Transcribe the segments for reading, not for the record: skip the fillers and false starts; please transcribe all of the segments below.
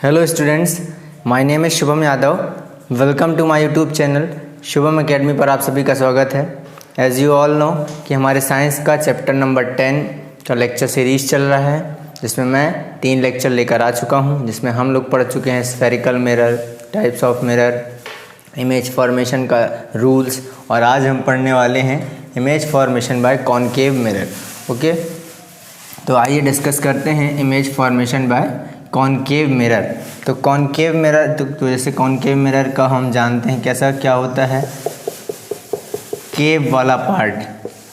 Hello students, my name is Shubham Yadav. Welcome to my YouTube channel Shubham academy पर आप सभी का स्वागत है। एज़ यू ऑल नो कि हमारे साइंस का चैप्टर नंबर 10 का लेक्चर सीरीज़ चल रहा है, जिसमें मैं 3 लेक्चर लेकर आ चुका हूं, जिसमें हम लोग पढ़ चुके हैं spherical mirror, types of mirror, image formation का रूल्स, और आज हम पढ़ने वाले हैं image formation by concave mirror. Okay, तो आइए डिस्कस करते हैं image formation by concave mirror. तो कॉनकेव मिरर तो जैसे कॉनकेव मिरर का हम जानते हैं कैसा क्या होता है। केव वाला पार्ट,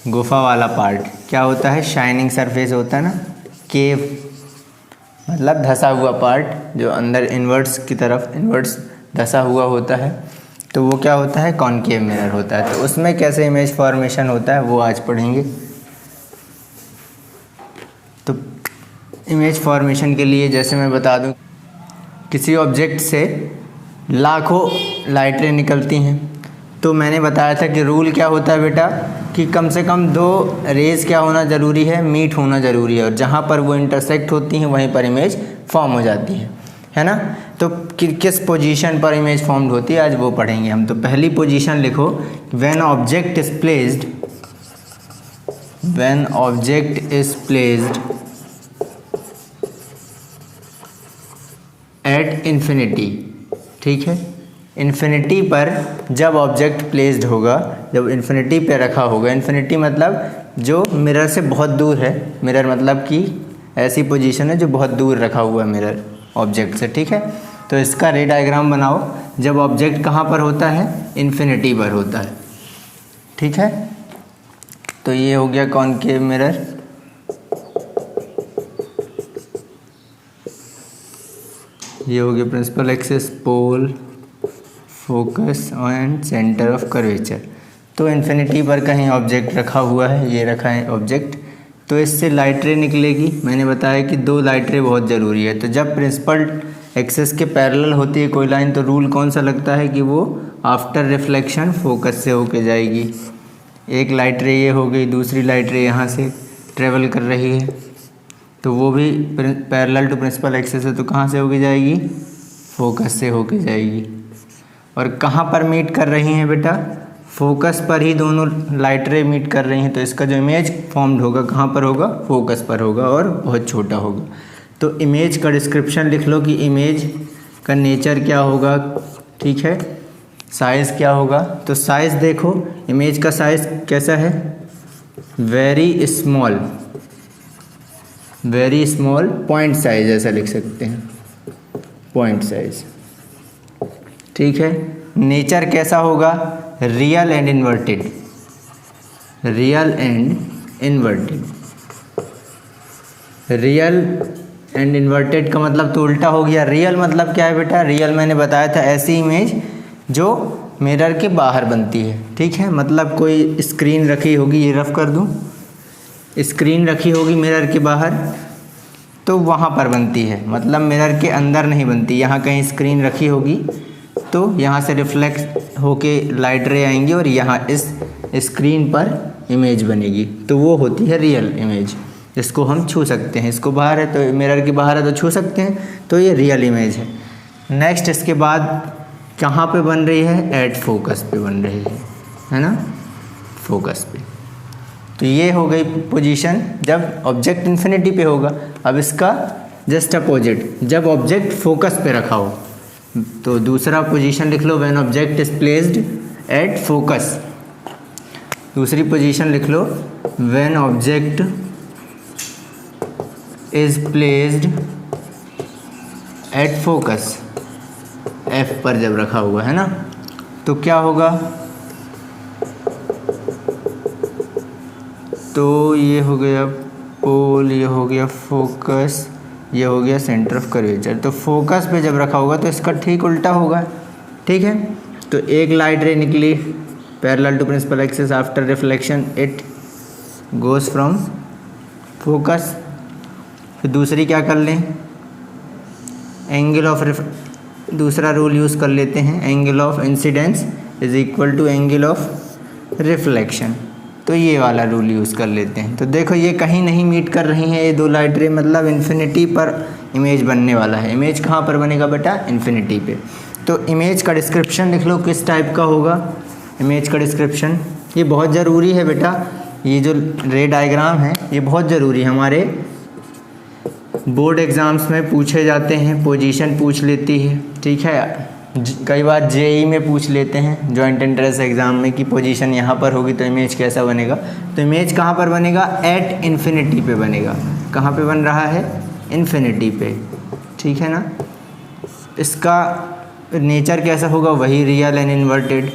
गुफा वाला पार्ट क्या होता है, शाइनिंग सरफेस होता है ना। केव मतलब धंसा हुआ पार्ट जो अंदर इन्वर्ट्स की तरफ इन्वर्ट्स धंसा हुआ होता है, तो वो क्या होता है, कॉनकेव मिरर होता है। तो उसमें कैसे इमेज फॉर्मेशन होता है वो आज पढ़ेंगे। तो इमेज फॉर्मेशन के लिए जैसे मैं बता दूं, किसी ऑब्जेक्ट से लाखों लाइटें निकलती हैं, तो मैंने बताया था कि रूल क्या होता है बेटा, कि कम से कम 2 रेज़ क्या होना ज़रूरी है, मीट होना ज़रूरी है, और जहाँ पर वो इंटरसेक्ट होती हैं वहीं पर इमेज फॉर्म हो जाती है ना। तो किस पोजीशन पर इमेज फॉर्म्ड होती है आज वो पढ़ेंगे हम। तो पहली पोजीशन लिखो, when object is placed, when object is placed at infinity. ठीक है, इन्फिनिटी पर जब ऑब्जेक्ट प्लेस्ड होगा, जब इन्फिनिटी पे रखा होगा, इन्फिनिटी मतलब जो मिरर से बहुत दूर है, मिरर मतलब कि ऐसी पोजीशन है जो बहुत दूर रखा हुआ है मिरर ऑब्जेक्ट से। ठीक है, तो इसका रे डायग्राम बनाओ जब ऑब्जेक्ट कहाँ पर होता है, इन्फिनिटी पर होता है। ठीक है, तो ये हो गया कॉनकेव मिरर। ये हो गया principal axis, pole, focus and centre of curvature. तो इन्फिनिटी पर कहीं ऑब्जेक्ट रखा हुआ है, ये रखा है ऑब्जेक्ट, तो इससे लाइट रे निकलेगी। मैंने बताया कि 2 लाइट रे बहुत ज़रूरी है। तो जब प्रिंसिपल एक्सिस के पैरेलल होती है कोई लाइन, तो रूल कौन सा लगता है कि वो आफ्टर रिफ्लेक्शन फोकस से होके जाएगी। एक लाइट रे ये हो गई, दूसरी लाइट रे यहाँ से ट्रेवल कर रही है, तो वो भी पैरेलल टू प्रिंसिपल एक्सिस है, तो कहाँ से होके जाएगी, फोकस से होके जाएगी। और कहाँ पर मीट कर रही हैं बेटा, फोकस पर ही दोनों लाइट रे मीट कर रही हैं, तो इसका जो इमेज फॉर्म्ड होगा कहाँ पर होगा, फोकस पर होगा और बहुत छोटा होगा। तो इमेज का डिस्क्रिप्शन लिख लो कि इमेज का नेचर क्या होगा। ठीक है, साइज़ क्या होगा, तो साइज़ देखो, इमेज का साइज़ कैसा है, very small, very small point size ऐसा लिख सकते हैं, पॉइंट साइज। ठीक है, नेचर कैसा होगा, real and inverted, real and inverted. Real and inverted का मतलब तो उल्टा हो गया। रियल मतलब क्या है बेटा, रियल मैंने बताया था ऐसी इमेज जो मिरर के बाहर बनती है। ठीक है, मतलब कोई स्क्रीन रखी होगी, ये रफ कर दूं, स्क्रीन रखी होगी मिरर के बाहर, तो वहाँ पर बनती है, मतलब मिरर के अंदर नहीं बनती। यहाँ कहीं स्क्रीन रखी होगी तो यहाँ से रिफ्लेक्ट होके लाइट रे आएंगी और यहाँ इस स्क्रीन पर इमेज बनेगी, तो वो होती है रियल इमेज, जिसको हम छू सकते हैं। इसको बाहर है तो मिरर के बाहर है तो छू सकते हैं, तो ये रियल इमेज है। नेक्स्ट इसके बाद कहाँ पे बन रही है, एट फोकस पे बन रही है ना, फोकस पे। तो ये हो गई पोजीशन जब ऑब्जेक्ट इन्फिनिटी पे होगा। अब इसका जस्ट अपोजिट, जब ऑब्जेक्ट फोकस पे रखा हो, तो दूसरा पोजीशन लिख लो, when object is placed at focus. दूसरी पोजीशन लिख लो, when object is placed at focus, F पर जब रखा हुआ है ना, तो क्या होगा, तो ये हो गया पोल, ये हो गया फोकस, ये हो गया सेंटर ऑफ कर्वेचर। तो फोकस पे जब रखा होगा तो इसका ठीक उल्टा होगा। ठीक है, तो एक लाइट रे निकली parallel to principal axis, after reflection it goes from focus. फिर दूसरी क्या कर लें, एंगल ऑफ दूसरा रूल यूज़ कर लेते हैं, angle of incidence is equal to angle of reflection. तो ये वाला रूल यूज़ कर लेते हैं। तो देखो ये कहीं नहीं मीट कर रही हैं ये 2 लाइट रे, मतलब इन्फिनिटी पर इमेज बनने वाला है। इमेज कहाँ पर बनेगा बेटा? इन्फिनिटी पे। तो इमेज का डिस्क्रिप्शन लिख लो किस टाइप का होगा। इमेज का डिस्क्रिप्शन ये बहुत ज़रूरी है बेटा, ये जो रे डायग्राम है ये बहुत ज़रूरी है, हमारे बोर्ड एग्ज़ाम्स में पूछे जाते हैं, पोजीशन पूछ लेती है, ठीक है। कई बार जेई में पूछ लेते हैं, जॉइंट एंट्रेंस एग्ज़ाम में, कि पोजीशन यहाँ पर होगी तो इमेज कैसा बनेगा। तो इमेज कहाँ पर बनेगा? एट इन्फिनिटी पे बनेगा। कहाँ पे बन रहा है? इन्फिनिटी पे, ठीक है ना। इसका नेचर कैसा होगा? वही real and inverted.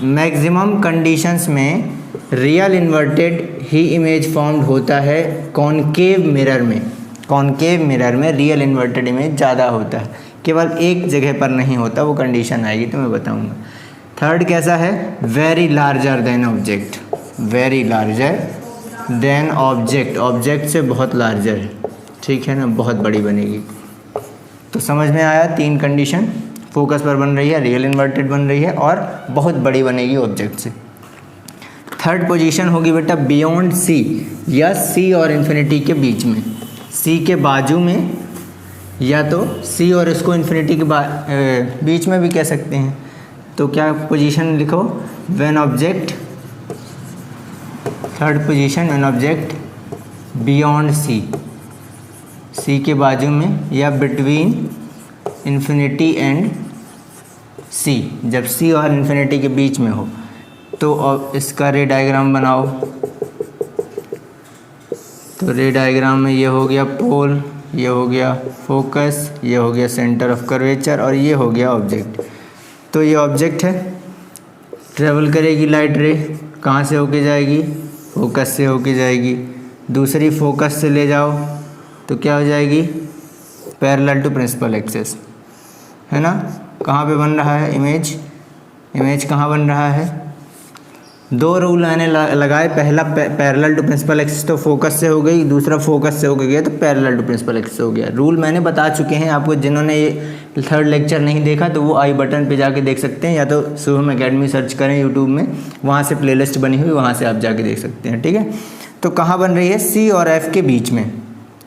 Maximum conditions में रियल इन्वर्टेड ही इमेज फॉर्म्ड होता है कॉनकेव मिरर में। कॉनकेव मिरर में रियल इन्वर्टेड इमेज ज़्यादा होता है, केवल एक जगह पर नहीं होता, वो कंडीशन आएगी तो मैं बताऊंगा। थर्ड कैसा है? Very larger than object. Very larger than object, object से बहुत लार्जर है, ठीक है ना, बहुत बड़ी बनेगी। तो समझ में आया? तीन कंडीशन फोकस पर बन रही है, रियल इन्वर्टेड बन रही है और बहुत बड़ी बनेगी ऑब्जेक्ट से। थर्ड पोजीशन होगी बेटा बियॉन्ड सी, या सी और इन्फिनिटी के बीच में, सी के बाजू में, या तो सी और इसको इन्फिनिटी के बीच में भी कह सकते हैं। तो क्या पोजीशन लिखो? When object, third position when object beyond C, C के बाजू में या बिटवीन इन्फिनिटी एंड सी, जब सी और इन्फिनिटी के बीच में हो। तो इसका रे डायग्राम बनाओ। तो रे डायग्राम में ये हो गया पोल, ये हो गया फोकस, ये हो गया सेंटर ऑफ कर्वेचर और ये हो गया ऑब्जेक्ट। तो ये ऑब्जेक्ट है, ट्रेवल करेगी लाइट रे, कहाँ से होके जाएगी? फोकस से होके जाएगी। दूसरी फोकस से ले जाओ तो क्या हो जाएगी? पैरेलल टू प्रिंसिपल एक्सिस, है ना। कहाँ पे बन रहा है इमेज? इमेज कहाँ बन रहा है? दो रूल मैंने लगाए, पहला पैरेलल टू प्रिंसिपल एक्सिस तो फोकस से हो गई, दूसरा फोकस से हो गया तो पैरेलल टू प्रिंसिपल एक्सिस हो गया। रूल मैंने बता चुके हैं आपको, जिन्होंने ये थर्ड लेक्चर नहीं देखा तो वो आई बटन पे जाके देख सकते हैं, या तो शुभम एकेडमी सर्च करें यूट्यूब में, वहाँ से प्लेलिस्ट बनी हुई, वहाँ से आप जाके देख सकते हैं, ठीक है। तो कहाँ बन रही है? सी और एफ के बीच में,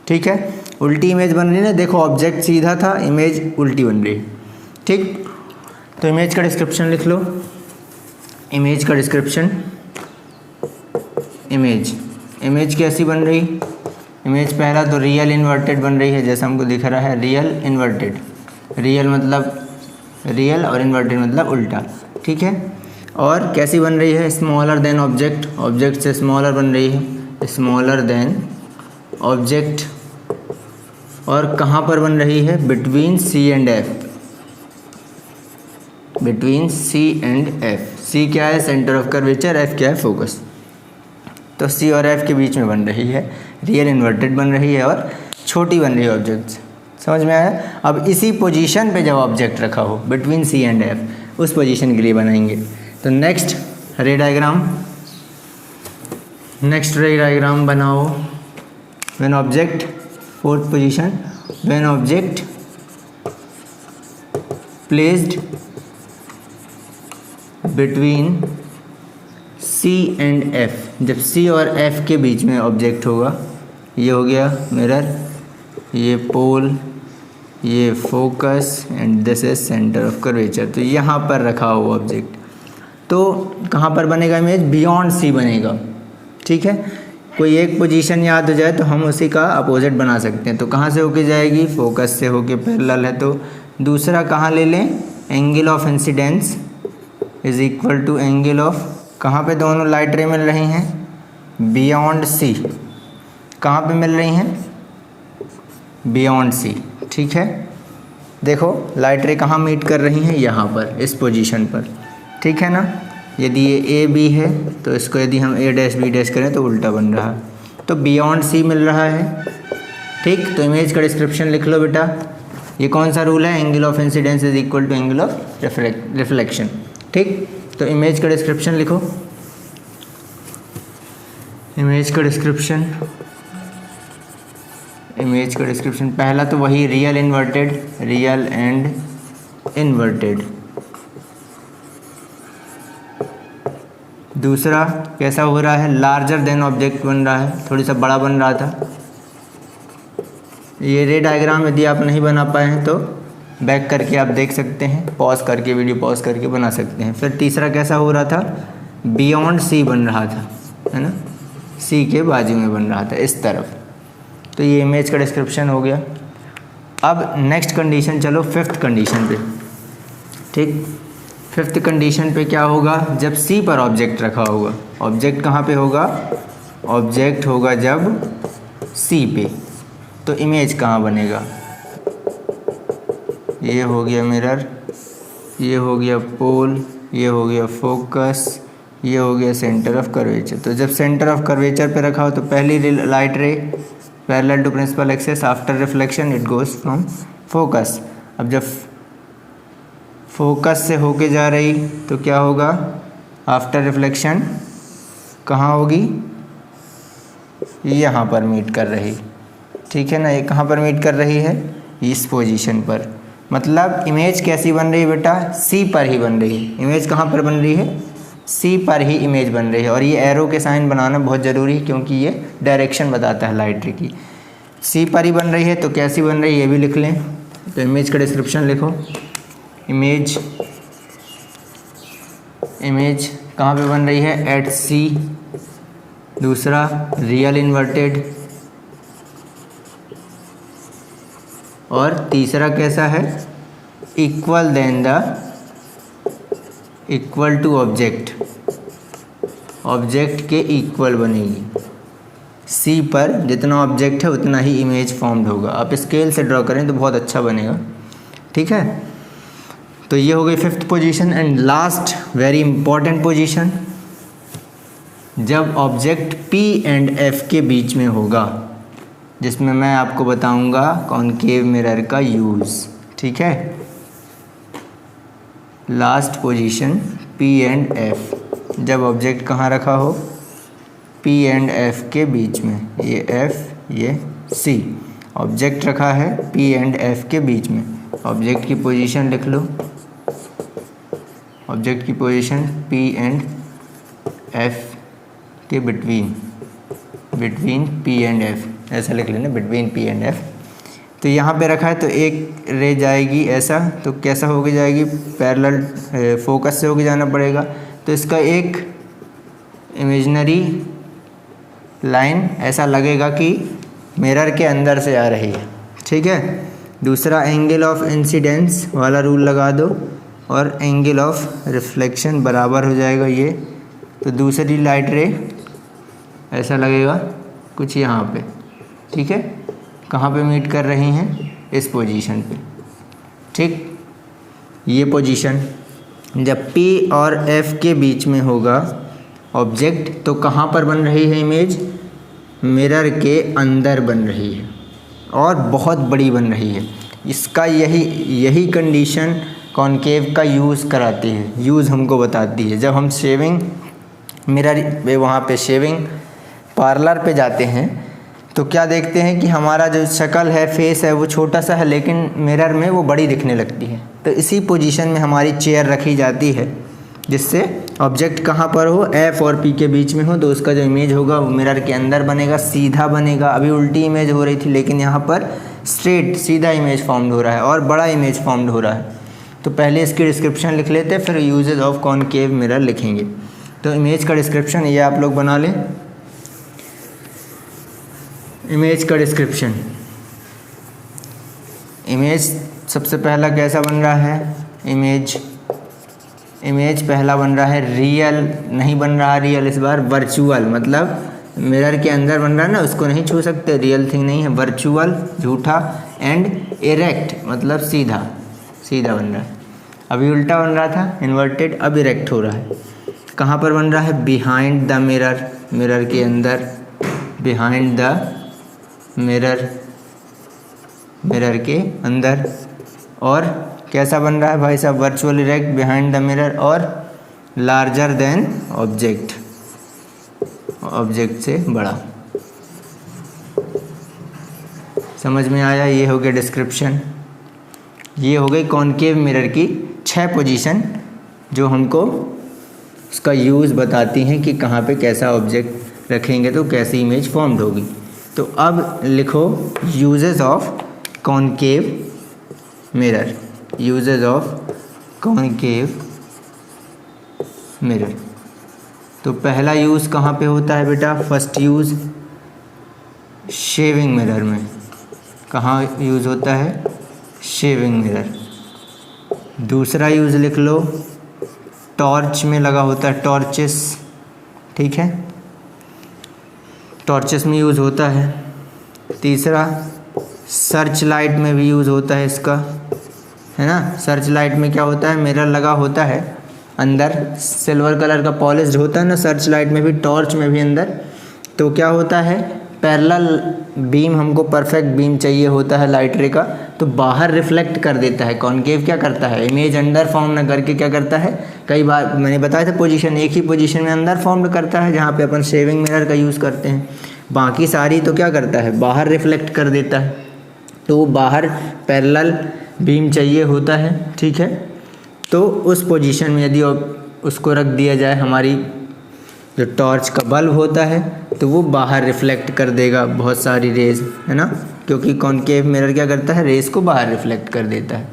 ठीक है। उल्टी इमेज बन रही है ना, देखो ऑब्जेक्ट सीधा था, इमेज उल्टी बन रही है, ठीक। तो इमेज का डिस्क्रिप्शन लिख लो। इमेज का डिस्क्रिप्शन, इमेज कैसी बन रही? इमेज पहला तो रियल इन्वर्टेड बन रही है, जैसा हमको दिख रहा है, रियल इन्वर्टेड। रियल मतलब रियल और इन्वर्टेड मतलब उल्टा, ठीक है। और कैसी बन रही है? स्मॉलर देन ऑब्जेक्ट, ऑब्जेक्ट से स्मॉलर बन रही है, स्मॉलर देन ऑब्जेक्ट। और कहाँ पर बन रही है? Between C and F, between C and F. C क्या है? सेंटर ऑफ कर्वेचर, एफ क्या है? फोकस। तो सी और एफ के बीच में बन रही है, रियल इन्वर्टेड बन रही है और छोटी बन रही है ऑब्जेक्ट। समझ में आया? अब इसी पोजीशन पे जब ऑब्जेक्ट रखा हो बिटवीन सी एंड एफ, उस पोजीशन के लिए बनाएंगे। तो next ray diagram, next ray diagram बनाओ। When object, fourth position, when object placed between C and F, जब सी और एफ के बीच में ऑब्जेक्ट होगा, ये हो गया मिरर, ये पोल, ये focus and this is centre of curvature. तो यहाँ पर रखा हुआ ऑब्जेक्ट, तो कहाँ पर बनेगा इमेज? बियॉन्ड सी बनेगा, ठीक है। कोई एक पोजीशन याद हो जाए तो हम उसी का अपोजिट बना सकते हैं। तो कहाँ से होके जाएगी? फोकस से होके पैरेलल है, तो दूसरा कहाँ ले लें? Angle of incidence is equal to angle of, कहाँ पे दोनों लाइट रे मिल रही हैं? Beyond C. कहाँ पे मिल रही हैं? बियॉन्ड सी, ठीक है। देखो लाइट रे कहाँ मीट कर रही हैं? यहाँ पर, इस पोजीशन पर, ठीक है ना। यदि ये ए बी है तो इसको यदि हम ए डैश बी डैश करें तो उल्टा बन रहा है, तो बियॉन्ड सी मिल रहा है, ठीक। तो इमेज का डिस्क्रिप्शन लिख लो बेटा। ये कौन सा रूल है? Angle of incidence is equal to angle of reflection, ठीक। तो इमेज का डिस्क्रिप्शन लिखो। इमेज का डिस्क्रिप्शन, इमेज का डिस्क्रिप्शन पहला तो वही real inverted, real and inverted. दूसरा कैसा हो रहा है? लार्जर देन ऑब्जेक्ट बन रहा है, थोड़ी सा बड़ा बन रहा था, ये रे डायग्राम यदि आप नहीं बना पाए हैं तो बैक करके आप देख सकते हैं, पॉज करके, वीडियो पॉज करके बना सकते हैं। फिर तीसरा कैसा हो रहा था, बियॉन्ड सी बन रहा था, है ना, सी के बाजू में बन रहा था इस तरफ। तो ये इमेज का डिस्क्रिप्शन हो गया। अब नेक्स्ट कंडीशन, चलो फिफ्थ कंडीशन पे। ठीक, फिफ्थ कंडीशन पे क्या होगा, जब सी पर ऑब्जेक्ट रखा होगा। ऑब्जेक्ट कहाँ पे होगा, ऑब्जेक्ट होगा जब सी पे, तो इमेज कहाँ बनेगा, ये हो गया मिरर, ये हो गया पोल, ये हो गया फोकस, ये हो गया सेंटर ऑफ कर्वेचर। तो जब सेंटर ऑफ कर्वेचर पे रखा हो तो पहली light ray parallel to principal axis, after reflection it goes from focus. अब जब फोकस से होके जा रही तो क्या होगा, आफ्टर रिफ्लेक्शन कहाँ होगी, यहाँ पर मीट कर रही। ठीक है ना, ये कहाँ पर मीट कर रही है, इस पोजीशन पर। मतलब इमेज कैसी बन रही है बेटा, सी पर ही बन रही है। इमेज कहाँ पर बन रही है, सी पर ही इमेज बन रही है। और ये एरो के साइन बनाना बहुत ज़रूरी है क्योंकि ये डायरेक्शन बताता है लाइट रे की। सी पर ही बन रही है तो कैसी बन रही है ये भी लिख लें। तो इमेज का डिस्क्रिप्शन लिखो, इमेज कहाँ पे बन रही है, एट सी। दूसरा रियल इन्वर्टेड, और तीसरा कैसा है, इक्वल टू ऑब्जेक्ट, ऑब्जेक्ट के इक्वल बनेगी। सी पर जितना ऑब्जेक्ट है उतना ही इमेज फॉर्म्ड होगा। आप स्केल से ड्रॉ करें तो बहुत अच्छा बनेगा। ठीक है, तो ये हो गई fifth position. And last very important position, जब ऑब्जेक्ट पी एंड एफ के बीच में होगा, जिसमें मैं आपको बताऊंगा कॉनकेव मिरर का यूज़। ठीक है, last position P and F, जब ऑब्जेक्ट कहाँ रखा हो, पी एंड एफ के बीच में, ये एफ ये सी, ऑब्जेक्ट रखा है पी एंड एफ के बीच में। ऑब्जेक्ट की पोजीशन लिख लो, ऑब्जेक्ट की पोजीशन पी एंड एफ के बिटवीन पी एंड एफ, ऐसा लिख लेना, बिटवीन पी एंड एफ। तो यहाँ पे रखा है तो एक रे जाएगी ऐसा, तो कैसा होके जाएगी, पैरेलल फोकस से होके जाना पड़ेगा। तो इसका एक इमेजिनरी लाइन ऐसा लगेगा कि मिरर के अंदर से आ रही है। ठीक है, दूसरा एंगल ऑफ इंसिडेंस वाला रूल लगा दो और एंगल ऑफ रिफ्लेक्शन बराबर हो जाएगा ये। तो दूसरी लाइट रे ऐसा लगेगा कुछ यहाँ पे। ठीक है, कहाँ पे मीट कर रही हैं, इस पोजीशन पे। ठीक, ये पोजीशन जब P और F के बीच में होगा ऑब्जेक्ट, तो कहाँ पर बन रही है इमेज, मिरर के अंदर बन रही है और बहुत बड़ी बन रही है। इसका यही कंडीशन कॉनकेव का यूज़ कराती है, यूज़ हमको बताती है। जब हम शेविंग मिरर पे, वहाँ पे शेविंग पार्लर पे जाते हैं तो क्या देखते हैं कि हमारा जो शक्ल है, फेस है, वो छोटा सा है, लेकिन मिरर में वो बड़ी दिखने लगती है। तो इसी पोजीशन में हमारी चेयर रखी जाती है, जिससे ऑब्जेक्ट कहाँ पर हो, एफ और पी के बीच में हो, तो उसका जो इमेज होगा वो मिरर के अंदर बनेगा, सीधा बनेगा। अभी उल्टी इमेज हो रही थी, लेकिन यहाँ पर स्ट्रेट सीधा इमेज फॉर्म्ड हो रहा है और बड़ा इमेज फॉर्म्ड हो रहा है। तो पहले इसकी डिस्क्रिप्शन लिख लेते, फिर यूजेज ऑफ कॉनकेव मिरर लिखेंगे। तो इमेज का डिस्क्रिप्शन ये आप लोग बना लें। इमेज का डिस्क्रिप्शन, इमेज सबसे पहला कैसा बन रहा है, इमेज पहला बन रहा है रियल, नहीं बन रहा रियल इस बार, वर्चुअल, मतलब मिरर के अंदर बन रहा है ना, उसको नहीं छू सकते, रियल थिंग नहीं है, वर्चुअल झूठा, एंड इरेक्ट मतलब सीधा बन रहा है। अभी उल्टा बन रहा था इन्वर्टेड, अब इरेक्ट हो रहा है। कहाँ पर बन रहा है, बिहाइंड द मिरर, मिरर के अंदर, बिहाइंड द मिरर के अंदर। और कैसा बन रहा है भाई साहब, virtual erect, behind the mirror, और लार्जर देन ऑब्जेक्ट, ऑब्जेक्ट से बड़ा। समझ में आया, ये हो गया डिस्क्रिप्शन। ये हो गई कॉनकेव मिरर की 6 पोजीशन जो हमको उसका यूज़ बताती हैं कि कहाँ पे कैसा ऑब्जेक्ट रखेंगे तो कैसी इमेज फॉर्म्ड होगी। तो अब लिखो uses of concave mirror, uses of concave mirror. तो पहला यूज़ कहाँ पे होता है बेटा? फर्स्ट यूज़ शेविंग मिरर में। कहाँ यूज़ होता है? Shaving mirror. दूसरा यूज़ लिख लो, टॉर्च में लगा होता है, टॉर्चेस, ठीक है, टॉर्चेस में यूज़ होता है। तीसरा सर्च लाइट में भी यूज़ होता है इसका, है ना। सर्च लाइट में क्या होता है? मिरर लगा होता है, अंदर सिल्वर कलर का पॉलिश्ड होता है ना सर्च लाइट में भी, टॉर्च में भी अंदर। तो क्या होता है? पैरेलल बीम, हमको परफेक्ट बीम चाहिए होता है लाइट रे का, तो बाहर रिफ्लेक्ट कर देता है। कॉनकेव क्या करता है? इमेज अंडर फॉर्म ना करके क्या करता है, कई बार मैंने बताया था पोजीशन, एक ही पोजीशन में अंदर फॉर्म करता है जहाँ पे अपन शेविंग मिरर का यूज़ करते हैं। बाकी सारी तो क्या करता है? बाहर रिफ्लेक्ट कर देता है। तो बाहर पैरेलल बीम चाहिए होता है, ठीक है। तो उस पोजीशन में यदि उसको रख दिया जाए, हमारी जो टॉर्च का बल्ब होता है, तो वो बाहर रिफ्लेक्ट कर देगा बहुत सारी रेज़, है ना, क्योंकि कॉनकेव मिरर क्या करता है? रेज़ को बाहर रिफ्लेक्ट कर देता है।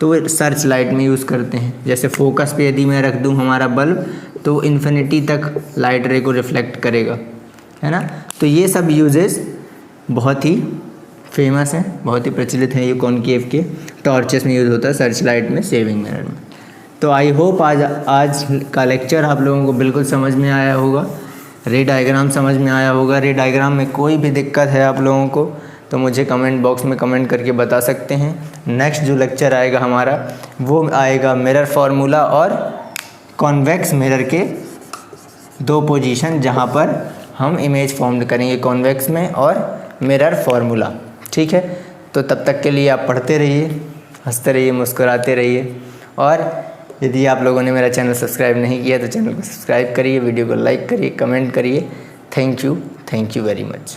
तो वो सर्च लाइट में यूज़ करते हैं। जैसे फोकस पे यदि मैं रख दूँ हमारा बल्ब, तो इन्फिनिटी तक लाइट रे को रिफ्लेक्ट करेगा, है ना। तो ये सब यूजेस बहुत ही फेमस हैं, बहुत ही प्रचलित हैं ये कॉनकेव के। टॉर्चेस में यूज़ होता है, सर्च लाइट में, शेविंग मिरर में। तो आई होप आज का लेक्चर आप लोगों को बिल्कुल समझ में आया होगा, रे डायग्राम समझ में आया होगा। रे डायग्राम में कोई भी दिक्कत है आप लोगों को तो मुझे कमेंट बॉक्स में कमेंट करके बता सकते हैं। नेक्स्ट जो लेक्चर आएगा हमारा वो आएगा मिरर फार्मूला और कॉन्वेक्स मिरर के दो पोजीशन जहाँ पर हम इमेज फॉर्म करेंगे, कॉन्वेक्स में और मिरर फार्मूला, ठीक है। तो तब तक के लिए आप पढ़ते रहिए, हंसते रहिए, मुस्कुराते रहिए। और यदि आप लोगों ने मेरा चैनल सब्सक्राइब नहीं किया तो चैनल को सब्सक्राइब करिए, वीडियो को लाइक करिए, कमेंट करिए। Thank you very much.